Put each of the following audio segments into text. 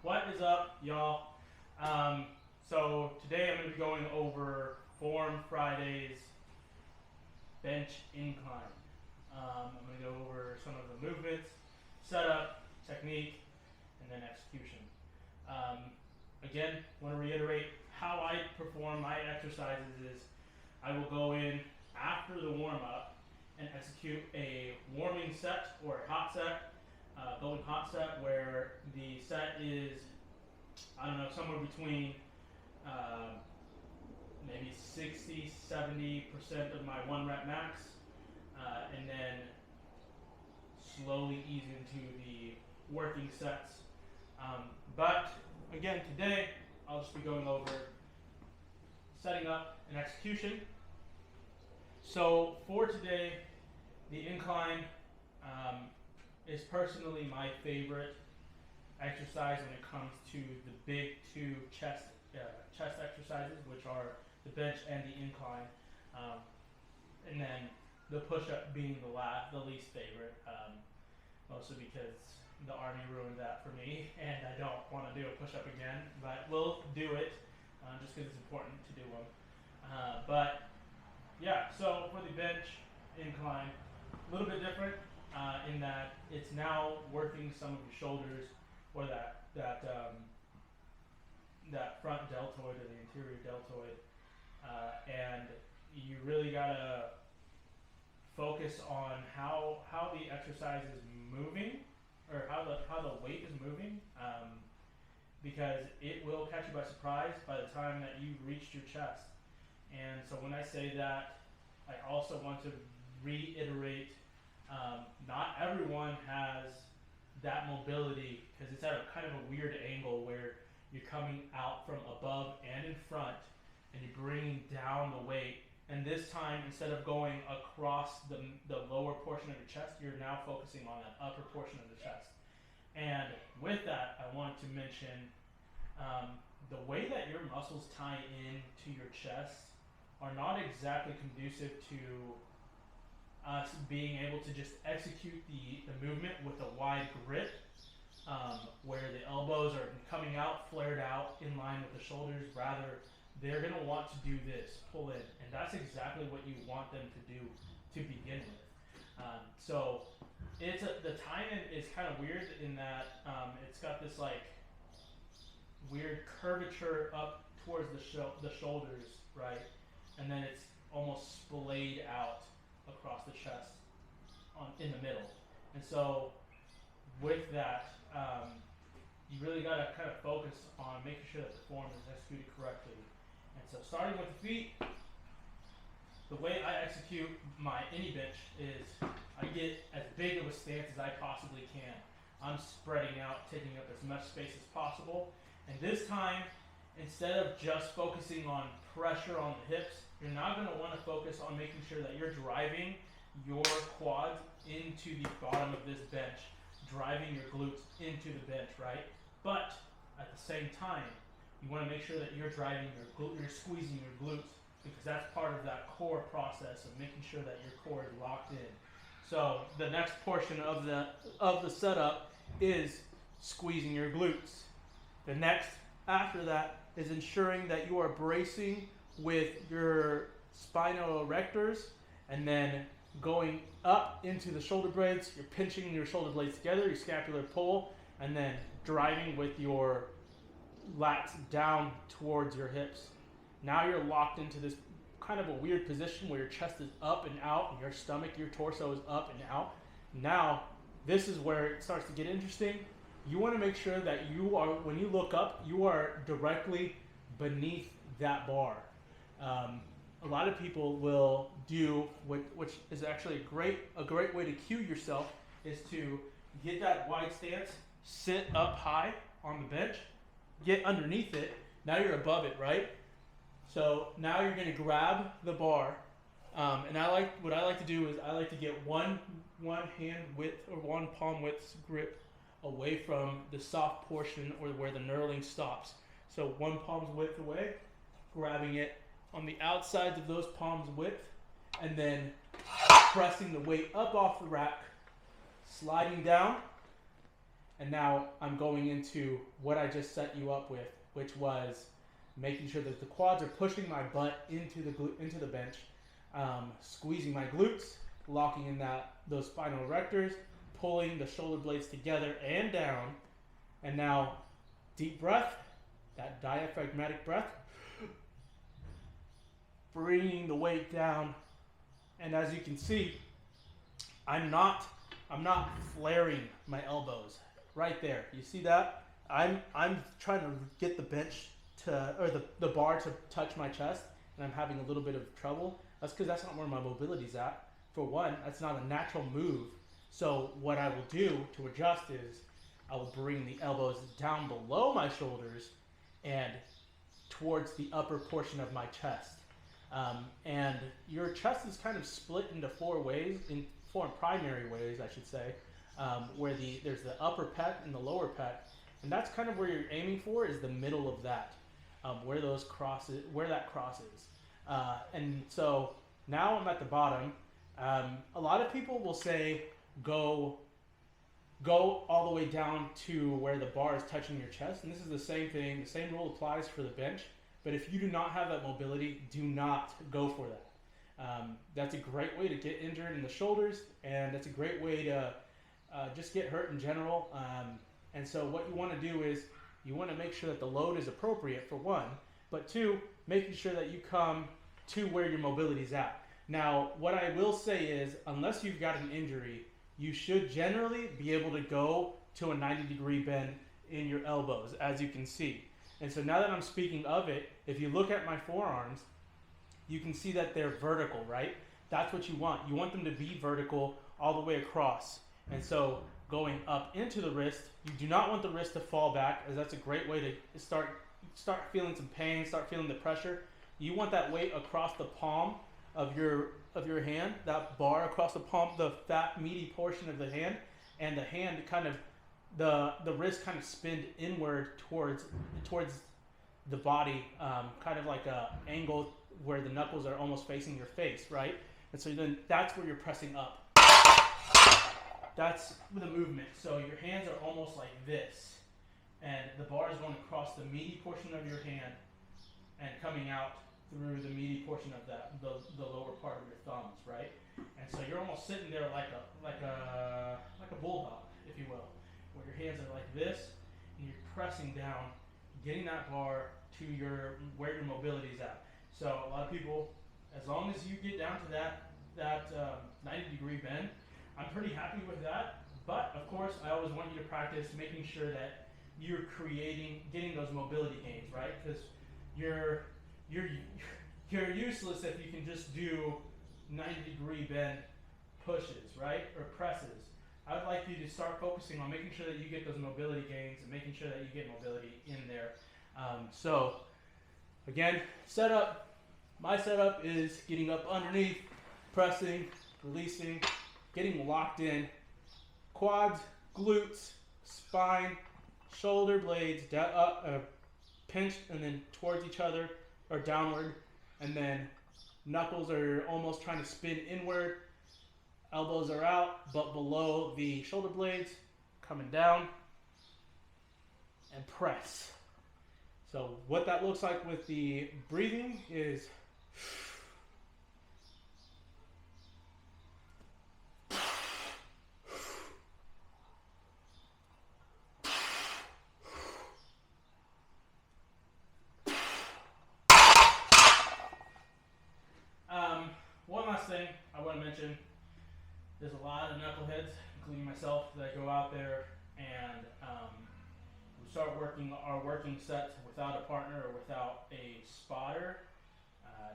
What is up, y'all? So today I'm going to be going over Form Friday's bench incline. I'm going to go over some of the movements, setup, technique, and then execution. Again, want to reiterate how I perform my exercises is I will go in after the warm-up and execute a warming set or a hot set. Going hot set where the set is, I don't know, somewhere between maybe 60-70% of my 1 rep max, and then slowly ease into the working sets. But again, today I'll just be going over setting up and execution. So for today, the incline is personally my favorite exercise when it comes to the big two chest exercises, which are the bench and the incline, and then the push-up being the least favorite, mostly because the Army ruined that for me, and I don't want to do a push-up again, but we'll do it just because it's important to do them. But yeah, so for the bench incline, a little bit different in that it's now working some of your shoulders or that front deltoid or the anterior deltoid, and you really gotta focus on how the exercise is moving or how the weight is moving, because it will catch you by surprise by the time that you've reached your chest. And so when I say that, I also want to reiterate, not everyone has that mobility because it's at a kind of a weird angle where you're coming out from above and in front and you're bringing down the weight. And this time, instead of going across the lower portion of your chest, you're now focusing on that upper portion of the chest. And with that, I wanted to mention the way that your muscles tie in to your chest are not exactly conducive to us being able to just execute the movement with a wide grip, where the elbows are coming out, flared out, in line with the shoulders. Rather, they're going to want to do this, pull in, and that's exactly what you want them to do to begin with. So the tie-in is kind of weird in that it's got this like weird curvature up towards the shoulders, right? And then it's almost splayed out across the chest in the middle. And so with that, you really got to kind of focus on making sure that the form is executed correctly. And so starting with the feet, the way I execute my any bench is I get as big of a stance as I possibly can. I'm spreading out, taking up as much space as possible. And this time, instead of just focusing on pressure on the hips, you're not going to want to focus on making sure that you're driving your quads into the bottom of this bench, driving your glutes into the bench, right? But at the same time, you want to make sure that you're driving you're squeezing your glutes, because that's part of that core process of making sure that your core is locked in. So the next portion of the setup is squeezing your glutes. The next after that is ensuring that you are bracing with your spinal erectors and then going up into the shoulder blades. You're pinching your shoulder blades together, your scapular pull, and then driving with your lats down towards your hips. Now you're locked into this kind of a weird position where your chest is up and out and your stomach, your torso is up and out. Now, this is where it starts to get interesting. You want to make sure that you are, when you look up, you are directly beneath that bar. A lot of people will do, which is actually a great way to cue yourself, is to get that wide stance, sit up high on the bench, get underneath it. Now you're above it, right? So now you're going to grab the bar, and what I like to do is I like to get one hand width or one palm width grip away from the soft portion or where the knurling stops. So one palm's width away, grabbing it on the outsides of those palms width, and then pressing the weight up off the rack, sliding down, And now I'm going into what I just set you up with, which was making sure that the quads are pushing my butt into the bench, squeezing my glutes, locking in those spinal erectors, pulling the shoulder blades together and down. And now, deep breath, that diaphragmatic breath, bringing the weight down. And as you can see, I'm not flaring my elbows. Right there, you see that? I'm trying to get the bench the bar to touch my chest, and I'm having a little bit of trouble. That's because that's not where my mobility's at. For one, that's not a natural move. So what I will do to adjust is I will bring the elbows down below my shoulders and towards the upper portion of my chest. And your chest is kind of split into four primary ways, I should say, where there's the upper pec and the lower pec, and that's kind of where you're aiming for, is the middle of that, where that crosses. And so now I'm at the bottom. A lot of people will say go all the way down to where the bar is touching your chest, and this is the same thing. The same rule applies for the bench. But if you do not have that mobility, do not go for that. That's a great way to get injured in the shoulders, and that's a great way to just get hurt in general. And so what you want to do is you want to make sure that the load is appropriate, for one, but two, making sure that you come to where your mobility is at. Now, what I will say is, unless you've got an injury, you should generally be able to go to a 90-degree bend in your elbows, as you can see. And so now that I'm speaking of it, if you look at my forearms, you can see that they're vertical, right? That's what you want. You want them to be vertical all the way across. And so going up into the wrist, you do not want the wrist to fall back, as that's a great way to start feeling some pain, start feeling the pressure. You want that weight across the palm of your hand, that bar across the palm, the fat, meaty portion of the hand, and the hand kind of, the wrist kind of spin inward towards the body, kind of like a angle where the knuckles are almost facing your face, right? And so then that's where you're pressing up. That's the movement. So your hands are almost like this, and the bar is going across the meaty portion of your hand and coming out through the meaty portion of the lower part of your thumbs, right? And so you're almost sitting there like a bulldog, if you will, where your hands are like this, and you're pressing down, getting that bar to where your mobility is at. So a lot of people, as long as you get down to that 90-degree bend, I'm pretty happy with that. But of course, I always want you to practice making sure that you're getting those mobility gains, right? Because you're useless if you can just do 90-degree bend pushes, right, or presses. I would like you to start focusing on making sure that you get those mobility gains and making sure that you get mobility in there. So again, my setup is getting up underneath, pressing, releasing, getting locked in, quads, glutes, spine, shoulder blades pinched and then towards each other or downward, and then knuckles are almost trying to spin inward, elbows are out but below the shoulder blades, coming down, and press. So what that looks like with the breathing is one last thing I want to mention. There's a lot of knuckleheads, including myself, that go out there and we start our working sets without a partner or without a spotter.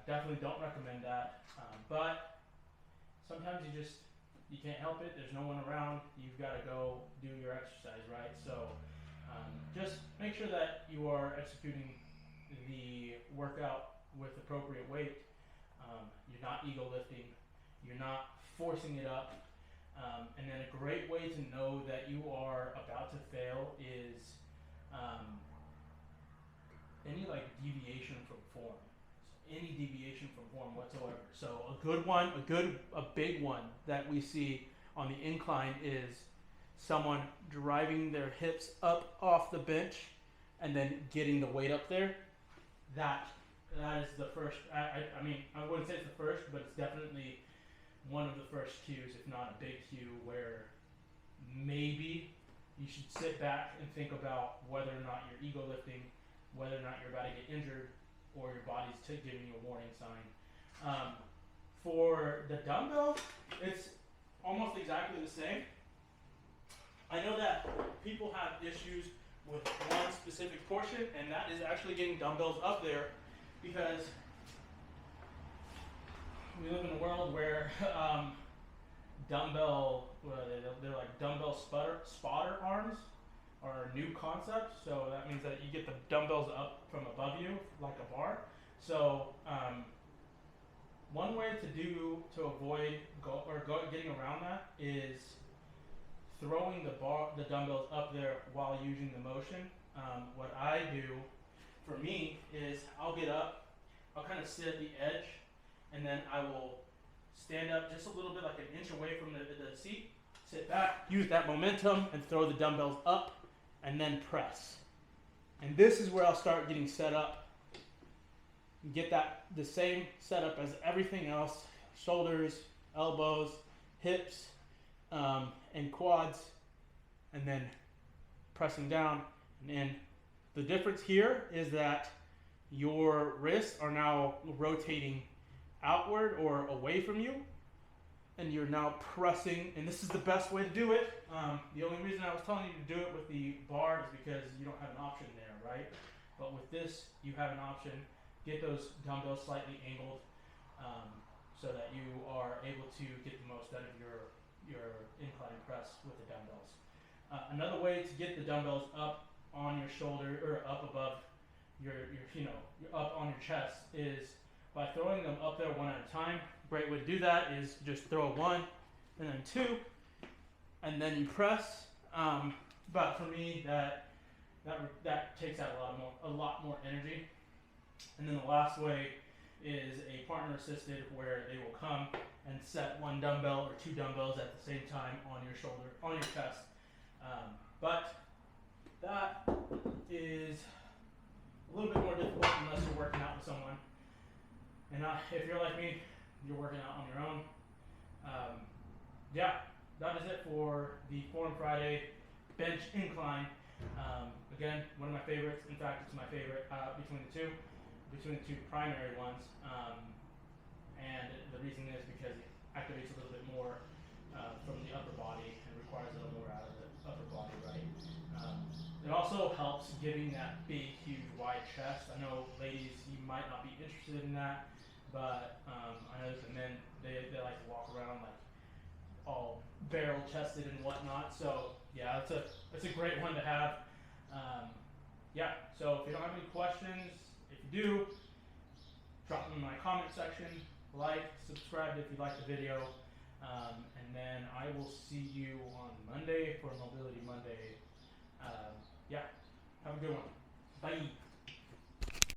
Definitely don't recommend that. But sometimes you can't help it. There's no one around. You've got to go do your exercise, right? So just make sure that you are executing the workout with appropriate weight. You're not ego lifting. You're not forcing it up. And then a great way to know that you are about to fail is any deviation from form. So any deviation from form whatsoever. So a good one, a big one that we see on the incline is someone driving their hips up off the bench and then getting the weight up there. That is the first. I mean, I wouldn't say it's the first, but it's definitely one of the first cues, if not a big cue, where maybe you should sit back and think about whether or not you're ego lifting, whether or not you're about to get injured, or your body's giving you a warning sign. For the dumbbell, it's almost exactly the same. I know that people have issues with one specific portion, and that is actually getting dumbbells up there, because we live in a world where they're like dumbbell spotter arms are a new concept. So that means that you get the dumbbells up from above you like a bar. So one way to avoid getting around that is throwing the dumbbells up there while using the motion. What I do for me is I'll get up, I'll kind of sit at the edge, and then I will stand up just a little bit, like an inch away from the seat, sit back, use that momentum, and throw the dumbbells up, and then press. And this is where I'll start getting set up. Get the same setup as everything else: shoulders, elbows, hips, and quads, and then pressing down and in. The difference here is that your wrists are now rotating outward or away from you, and you're now pressing, and this is the best way to do it. The only reason I was telling you to do it with the bar is because you don't have an option there, right? But with this, you have an option. Get those dumbbells slightly angled, so that you are able to get the most out of your incline press with the dumbbells. Another way to get the dumbbells up on your shoulder, or up above your up on your chest, is by throwing them up there one at a time. Great way to do that is just throw one, and then two, and then you press. But for me, that takes out a lot more energy. And then the last way is a partner assisted, where they will come and set one dumbbell or two dumbbells at the same time on your shoulder, on your chest. But that is a little bit more difficult unless you're working out with someone. And if you're like me, you're working out on your own. Yeah, that is it for the Forum Friday bench incline. Again, one of my favorites. In fact, it's my favorite between the two primary ones. And the reason is because it activates a little bit more from the upper body and requires a little more out of the upper body, right? It also helps giving that big, huge, wide chest. I know ladies, you might not be interested in that, but I know that the men, they like to walk around like all barrel chested and whatnot. So yeah, it's a great one to have. Yeah, so if you don't have any questions, if you do, drop them in my comment section, like, subscribe if you like the video, and then I will see you on Monday for Mobility Monday. Yeah, have a good one. Bye.